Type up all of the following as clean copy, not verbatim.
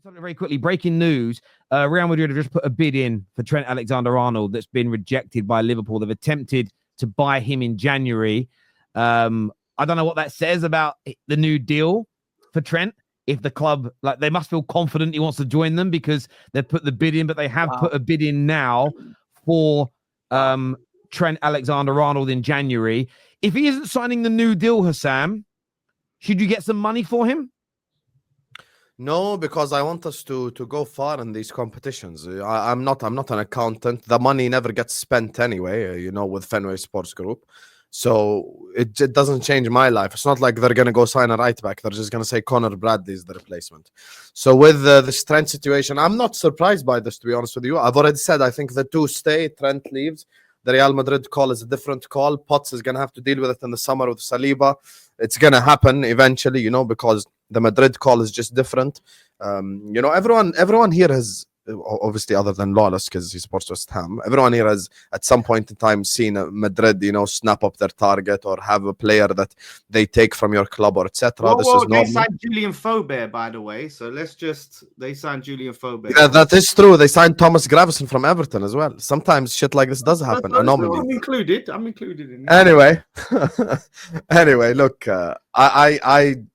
something very quickly. Breaking news. Real Madrid have just put a bid in for Trent Alexander-Arnold that's been rejected by Liverpool. They've attempted to buy him in January. I don't know what that says about the new deal for Trent. If the club, like, they must feel confident he wants to join them because they've put the bid in, but they have put a bid in now for Trent Alexander-Arnold in January. If he isn't signing the new deal, Hassam, should you get some money for him? No, because I want us to go far in these competitions. I'm not an accountant. The money never gets spent anyway, with Fenway Sports Group. So it doesn't change my life. It's not like they're going to go sign a right back. They're just going to say Conor Bradley is the replacement. So with this Trent situation, I'm not surprised by this, to be honest with you. I've already said I think the two stay, Trent leaves. The Real Madrid call is a different call. Potts is going to have to deal with it in the summer with Saliba. It's going to happen eventually, because the Madrid call is just different. Everyone here has, obviously other than Lawless because he supports West Ham, everyone here has at some point in time seen Madrid, snap up their target or have a player that they take from your club or etc. This is normal. They signed Julian Faubert, by the way. So they signed Julian Faubert. Yeah, that is true. They signed Thomas Gravesen from Everton as well. Sometimes shit like this does happen. Anomaly. I'm included in that. Anyway, look, I'm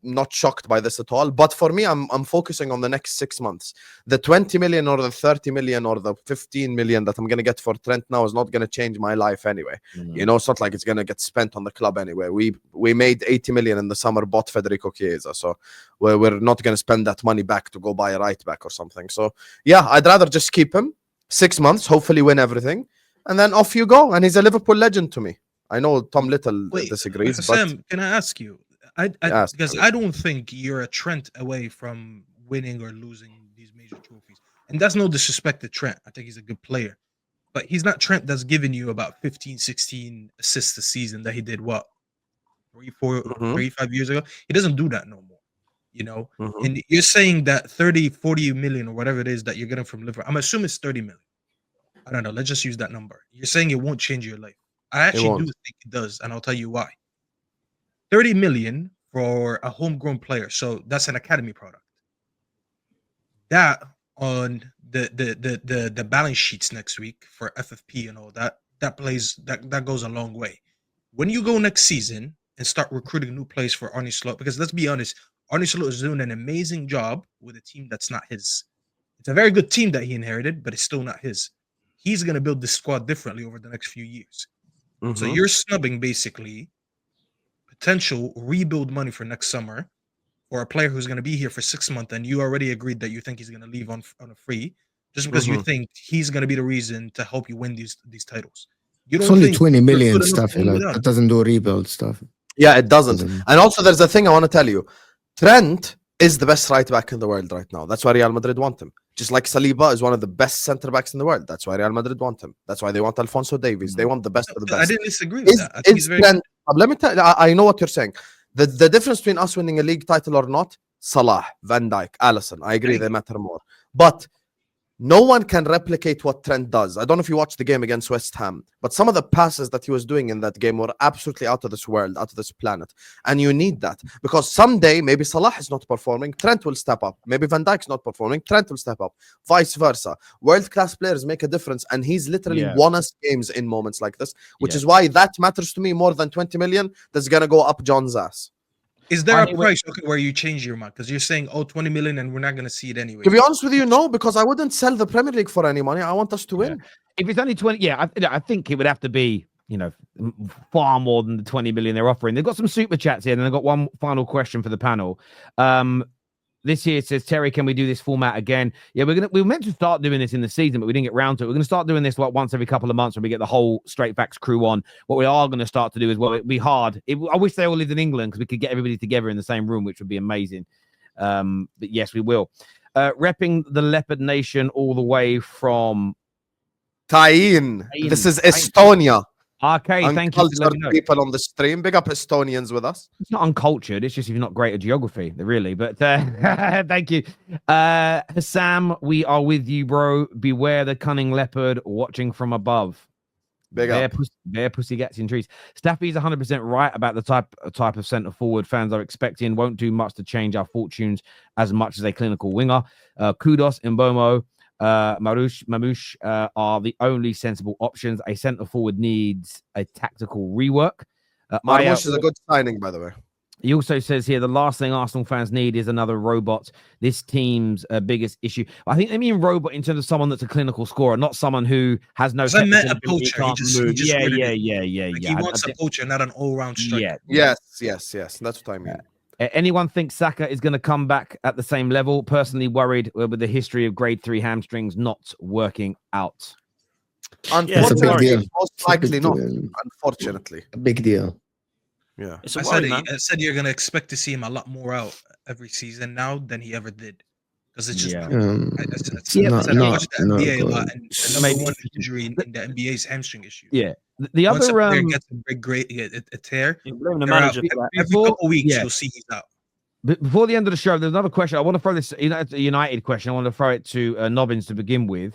not shocked by this at all. But for me, I'm focusing on the next 6 months. The 20 million or the 30 million or the 15 million that I'm going to get for Trent now is not going to change my life anyway. It's not like it's going to get spent on the club anyway. We made 80 million in the summer, bought Federico Chiesa. So we're not going to spend that money back to go buy a right back or something. So yeah, I'd rather just keep him 6 months, hopefully win everything. And then off you go. And he's a Liverpool legend to me. I know Tom Little disagrees. But Sam, can I ask you? Because I don't think you're a Trent away from winning or losing these major trophies. And that's no disrespect to Trent. I think he's a good player. But he's not Trent that's giving you about 15, 16 assists a season that he did, 3, 5 years ago? He doesn't do that no more, And you're saying that 30, 40 million or whatever it is that you're getting from Liverpool. I'm assuming it's 30 million. I don't know. Let's just use that number. You're saying it won't change your life. I actually do think it does, and I'll tell you why. 30 million for a homegrown player, so that's an academy product. That on the balance sheets next week for FFP and all that goes a long way. When you go next season and start recruiting new players for Arne Slot, because let's be honest, Arne Slot is doing an amazing job with a team that's not his. It's a very good team that he inherited, but it's still not his. He's going to build this squad differently over the next few years. So you're snubbing basically potential rebuild money for next summer for a player who's going to be here for 6 months, and you already agreed that you think he's going to leave on a free just because you think he's going to be the reason to help you win these titles. It's only 20 million stuff. That doesn't do rebuild stuff. Yeah, it doesn't. And also, there's a thing I want to tell you. Trent is the best right back in the world right now. That's why Real Madrid want him. Just like Saliba is one of the best centre backs in the world. That's why Real Madrid want him. That's why they want Alphonso Davies. They want the best of the best. I didn't disagree with that. I think he's very Trent, let me tell you, I know what you're saying. The difference between us winning a league title or not, Salah, Van Dijk, Alisson, I agree they matter more. But no one can replicate what Trent does. I don't know if you watched the game against West Ham, but some of the passes that he was doing in that game were absolutely out of this world, out of this planet. And you need that because someday maybe Salah is not performing, Trent will step up. Maybe Van Dijk's not performing, Trent will step up. Vice versa. World-class players make a difference, and he's literally won us games in moments like this, which is why that matters to me more than 20 million. That's gonna go up John's ass. Is there a price where you change your mind? Because you're saying, 20 million and we're not going to see it anyway. To be honest with you, no, because I wouldn't sell the Premier League for any money. I want us to win. If it's only 20, I think it would have to be, far more than the 20 million they're offering. They've got some super chats here, and they've got one final question for the panel. This here says, Terry, can we do this format again? Yeah, we were meant to start doing this in the season, but we didn't get round to it. We're going to start doing this once every couple of months when we get the whole Straight Facts crew on. What we are going to start to do is, it'd be hard. I wish they all lived in England because we could get everybody together in the same room, which would be amazing. But yes, we will. Repping the Leopard Nation all the way from Tayin. This is Estonia. Okay, thank you. People on the stream, big up Estonians with us. It's not uncultured. It's just if you're not great at geography, really. But thank you, Hassam. We are with you, bro. Beware the cunning leopard watching from above. Big up. Bare pussy gets in trees. Staffy's 100% right about the type of centre forward fans are expecting. Won't do much to change our fortunes as much as a clinical winger. Kudos, Mbomo, Mamouche are the only sensible options. A centre forward needs a tactical rework. Marmouche is a good signing, by the way. He also says here the last thing Arsenal fans need is another robot. This team's biggest issue. I think they mean robot in terms of someone that's a clinical scorer, not someone who has no. I met a poacher. He just yeah. He wants a poacher, not an all-round striker. Yes. That's what I mean. Anyone think Saka is going to come back at the same level? Personally worried with the history of grade 3 hamstrings not working out. Unfortunately, most likely not. Unfortunately, a big deal. Yeah, I said you're going to expect to see him a lot more out every season now than he ever did. Because it's just I watched the NBA a lot, and the number one injury in the NBA is hamstring issue. Yeah, the Once other a player gets a tear, every couple weeks you'll see he's out. Before the end of the show, there's another question. I want to throw this United question. I want to throw it to Nobbins to begin with.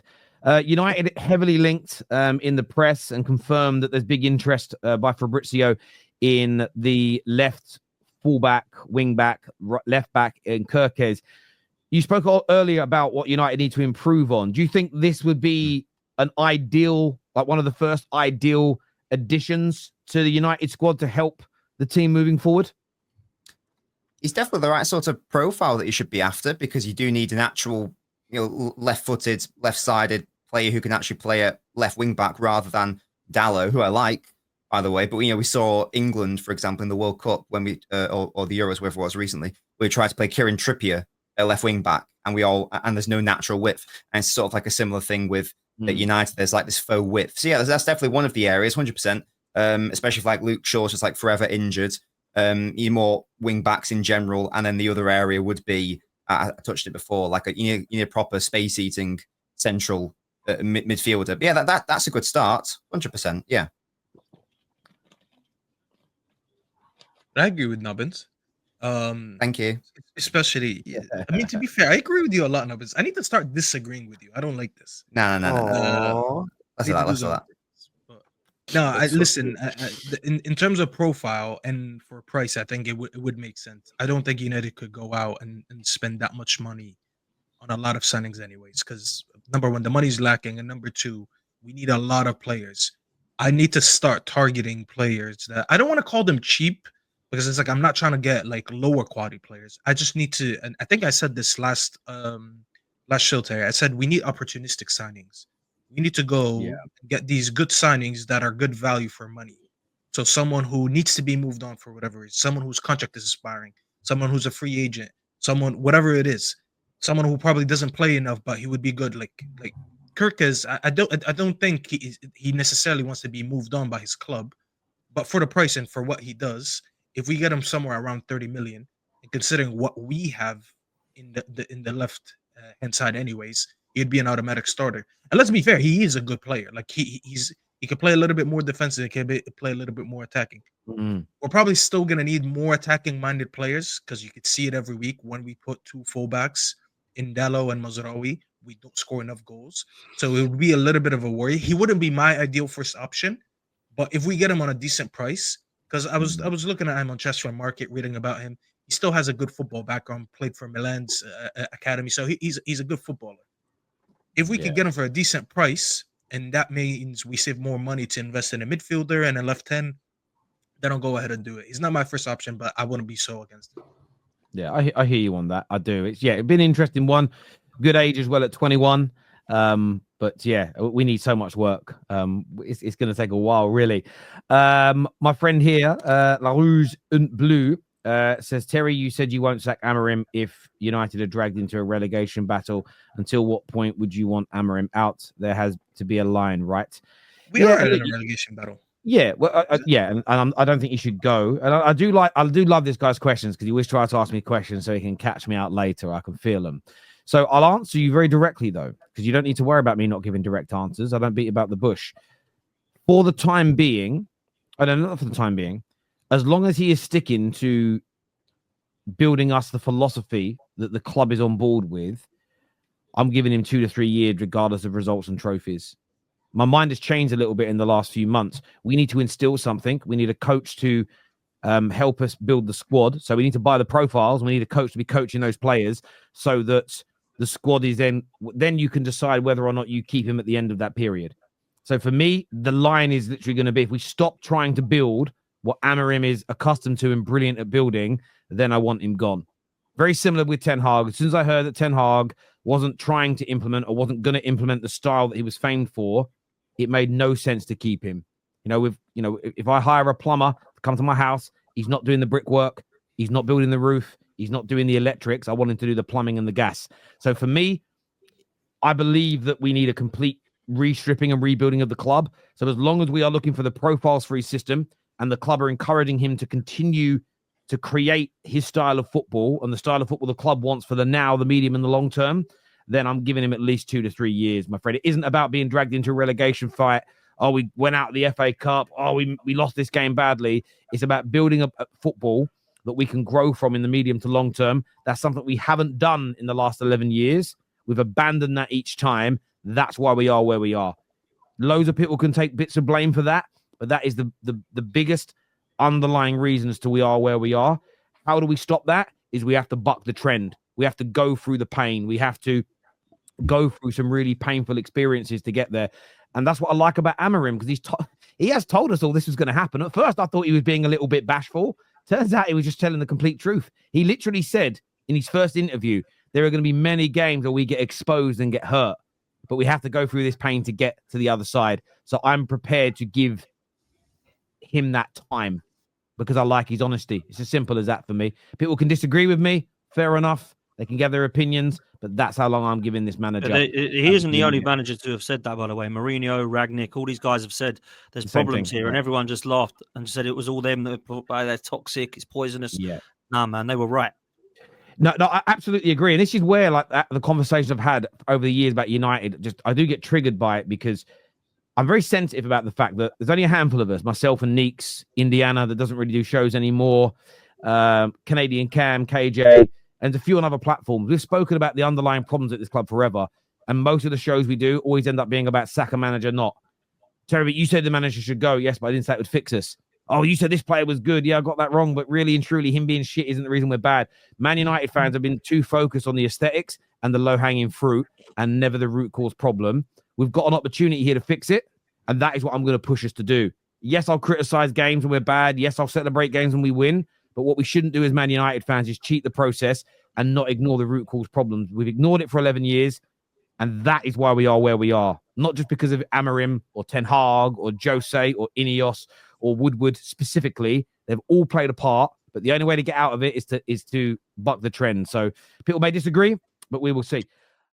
United heavily linked in the press and confirmed that there's big interest by Fabrizio in the left fullback, wing back, left back in Kirkes. You spoke earlier about what United need to improve on. Do you think this would be an ideal, like one of the first ideal additions to the United squad to help the team moving forward? He's definitely the right sort of profile that you should be after, because you do need an actual, left-footed, left-sided player who can actually play at left wing back rather than Dallo, who I like, by the way. But we saw England, for example, in the World Cup when we or the Euros, wherever it was recently, we tried to play Kieran Trippier at left wing back, and there's no natural width, and it's sort of like a similar thing with at United. There's like this faux width. So yeah, that's definitely one of the areas, 100%. Especially if like Luke Shaw's just like forever injured. You more wing backs in general, and then the other area would be I touched it before, like you need a proper space eating central midfielder. But yeah, that's a good start, 100%. Yeah. I agree with Nubbins. Thank you. Especially, I mean, to be fair, I agree with you a lot, Nubbins. I need to start disagreeing with you. I don't like this. No. Let's do that. No, listen. In terms of profile and for price, I think it would make sense. I don't think United could go out and spend that much money on a lot of signings, anyways. Because number one, the money's lacking, and number two, we need a lot of players. I need to start targeting players that I don't want to call them cheap, because it's like I'm not trying to get like lower quality players. I just need to, and I think I said this last show, Terry. I said we need opportunistic signings. We need to go get these good signings that are good value for money. So someone who needs to be moved on for whatever it is, someone whose contract is expiring, someone who's a free agent, someone, whatever it is, someone who probably doesn't play enough, but he would be good. Like Kirkes, I don't think he necessarily wants to be moved on by his club, but for the price and for what he does, if we get him somewhere around 30 million, and considering what we have in the left hand side anyways, he'd be an automatic starter. And let's be fair, he is a good player. Like he can play a little bit more defensive, he can play a little bit more attacking. We're probably still gonna need more attacking minded players, because you could see it every week when we put two fullbacks in Dallo and Mazraoui, we don't score enough goals. So it would be a little bit of a worry. He wouldn't be my ideal first option, but if we get him on a decent price, because I was looking at him on Transfer Market, reading about him. He still has a good football background, played for Milan's academy, so he's a good footballer. If we could get him for a decent price, and that means we save more money to invest in a midfielder and a left hand, then I'll go ahead and do it. He's not my first option, but I wouldn't be so against it. Yeah, I hear you on that. I do. It's been an interesting one. Good age as well at 21. But yeah, we need so much work. It's going to take a while, really. My friend here, La Rouge und Bleu, says, Terry, you said you won't sack Amorim if United are dragged into a relegation battle. Until what point would you want Amorim out? There has to be a line, right? We are in a relegation battle. Yeah, well, and I don't think you should go. And I do love this guy's questions, because he always tries to ask me questions so he can catch me out later. I can feel them. So I'll answer you very directly, though, because you don't need to worry about me not giving direct answers. I don't beat about the bush. For the time being, not for the time being, as long as he is sticking to building us the philosophy that the club is on board with, I'm giving him 2 to 3 years, regardless of results and trophies. My mind has changed a little bit in the last few months. We need to instill something. We need a coach to help us build the squad. So we need to buy the profiles. We need a coach to be coaching those players so that the squad is then you can decide whether or not you keep him at the end of that period. So for me, the line is literally going to be, if we stop trying to build what Amorim is accustomed to and brilliant at building, then I want him gone. Very similar with Ten Hag. As soon as I heard that Ten Hag wasn't trying to implement or wasn't going to implement the style that he was famed for, it made no sense to keep him. If I hire a plumber to come to my house, he's not doing the brickwork, he's not building the roof, he's not doing the electrics. I want him to do the plumbing and the gas. So for me, I believe that we need a complete restripping and rebuilding of the club. So as long as we are looking for the profiles for his system and the club are encouraging him to continue to create his style of football and the style of football the club wants for the now, the medium, and the long term, then I'm giving him at least 2 to 3 years, my friend. It isn't about being dragged into a relegation fight. Oh, we went out of the FA Cup. Oh, we lost this game badly. It's about building a football that we can grow from in the medium to long term. That's something we haven't done in the last 11 years. We've abandoned that each time. That's why we are where we are. Loads of people can take bits of blame for that, but that is the biggest underlying reason as to we are where we are. How do we stop that? Is we have to buck the trend. We have to go through the pain. We have to go through some really painful experiences to get there. And that's what I like about Amorim, because he has told us all this was going to happen. At first, I thought he was being a little bit bashful. Turns out he was just telling the complete truth. He literally said in his first interview, there are going to be many games where we get exposed and get hurt, but we have to go through this pain to get to the other side. So I'm prepared to give him that time because I like his honesty. It's as simple as that for me. People can disagree with me. Fair enough. They can give their opinions, but that's how long I'm giving this manager. He isn't the only manager to have said that, by the way. Mourinho, Ragnick, all these guys have said there's problems here, and everyone just laughed and said it was all them that they're toxic, it's poisonous. Yeah. Nah, man, they were right. No, I absolutely agree. And this is where, like, the conversations I've had over the years about United, I do get triggered by it because I'm very sensitive about the fact that there's only a handful of us, myself and Neeks, Indiana, that doesn't really do shows anymore, Canadian Cam, KJ, and a few on other platforms. We've spoken about the underlying problems at this club forever. And most of the shows we do always end up being about sack a manager, not. Terry, but you said the manager should go. Yes, but I didn't say it would fix us. Oh, you said this player was good. Yeah, I got that wrong. But really and truly, him being shit isn't the reason we're bad. Man United fans have been too focused on the aesthetics and the low-hanging fruit and never the root cause problem. We've got an opportunity here to fix it. And that is what I'm going to push us to do. Yes, I'll criticize games when we're bad. Yes, I'll celebrate games when we win. But what we shouldn't do as Man United fans is cheat the process and not ignore the root cause problems. We've ignored it for 11 years, and that is why we are where we are. Not just because of Amorim or Ten Hag or Jose or Ineos or Woodward specifically. They've all played a part, but the only way to get out of it is to buck the trend. So people may disagree, but we will see.